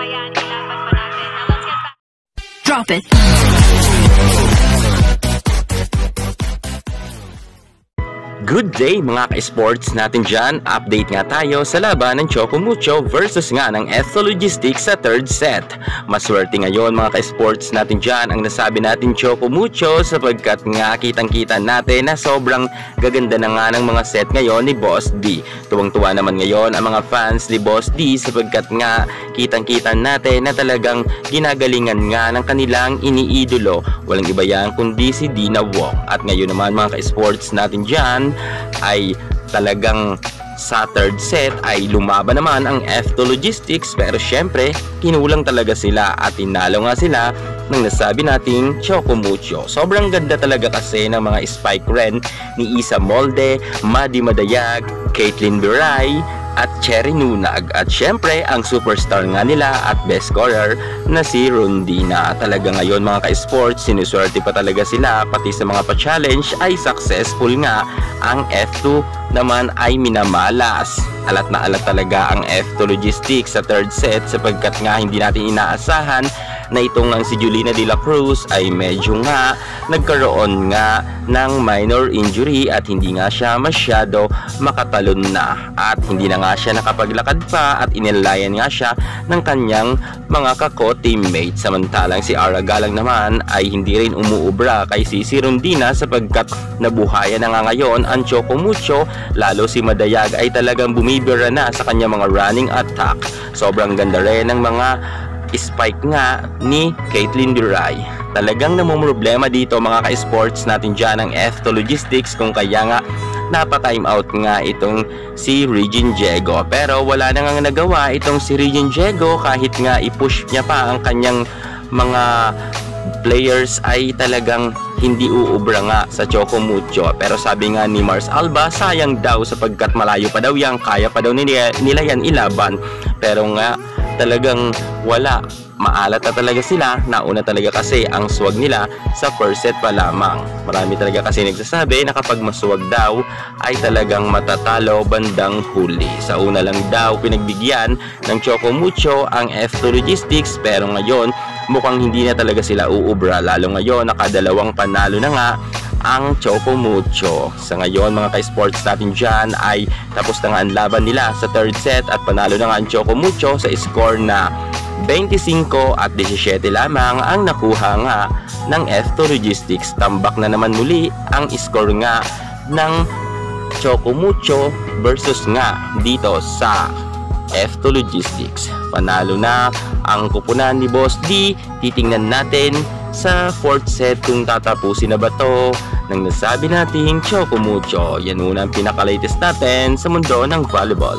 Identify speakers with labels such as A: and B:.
A: Bayan, ilaban pa natin. Now let's get back.
B: Drop it.
C: Good day mga ka-sports natin dyan. Update nga tayo sa laban ng Choco Mucho versus nga ng Ethel Logistics sa third set. Maswerte ngayon mga ka-sports natin dyan ang nasabi natin Choco Mucho sapagkat nga kitang-kita natin na sobrang gaganda na nga ng mga set ngayon ni Boss D. Tuwang-tuwa naman ngayon ang mga fans ni Boss D sapagkat nga kitang-kita natin na talagang ginagalingan nga ng kanilang iniidolo. Walang iba yan kundi si Dina Wong. At ngayon naman mga ka-sports natin dyan ay talagang sa third set ay lumaban naman ang F2 Logistics, pero syempre kinulang talaga sila at tinalo nga sila ng nasabi nating Choco Mucho. Sobrang ganda talaga kasi ng mga spike ren ni Isa Molde, Madi Madayag, Caitlin Biray at Cherry Nunag, at syempre ang superstar nga nila at best scorer na si Rondina. Talaga ngayon mga ka-sports, sinuswerte pa talaga sila, pati sa mga pa-challenge ay successful nga. Ang F2 naman ay minamalas. Alat na alat talaga ang F2 Logistics sa third set sapagkat nga hindi natin inaasahan na itong ang si Julina de la Cruz ay medyo nga nagkaroon nga ng minor injury at hindi nga siya masyado makatalon na, at hindi na nga siya nakapaglakad pa at inilayan nga siya ng kanyang mga kako-teammate. Samantalang si Ara Galang naman ay hindi rin umuubra kay si Rondina sapagkat nabuhayan na nga ngayon ang Choco Mucho, lalo si Madayag ay talagang bumibira na sa kanyang mga running attack. Sobrang ganda rin ng mga spike nga ni Caitlin Biray. Talagang namumroblema dito mga ka-sports natin dyan ang F2 Logistics, kung kaya nga napa-time out nga itong si Regine Diego. Pero wala na nga nagawa itong si Regine Diego, kahit nga i-push niya pa ang kanyang mga players ay talagang hindi uubra nga sa Choco Mucho. Pero sabi nga ni Mars Alba, sayang daw sapagkat malayo pa daw yan, kaya pa daw nila yan ilaban. Pero nga talagang wala, maalat na talaga sila. Nauna talaga kasi ang swag nila sa first set pa lamang. Marami talaga kasi nagsasabi na kapag maswag daw ay talagang matatalo bandang huli. Sa una lang daw pinagbigyan ng Choco Mucho ang F2 Logistics, pero ngayon mukhang hindi na talaga sila uubra. Lalo ngayon nakadalawang panalo na nga ang Choco Mucho. Sa ngayon mga ka-sports natin dyan ay tapos na nga ang laban nila sa third set at panalo na nga ang Choco Mucho sa score na 25 at 17 lamang ang nakuha nga ng F2 Logistics. Tambak na naman muli ang score nga ng Choco Mucho versus nga dito sa F2 Logistics. Panalo na ang kupunan ni Boss D. Titingnan natin sa fourth set kung tatapusin na ba to ng nasabi nating Choco Mucho. Yan muna ang pinaka-latest natin sa mundo ng volleyball.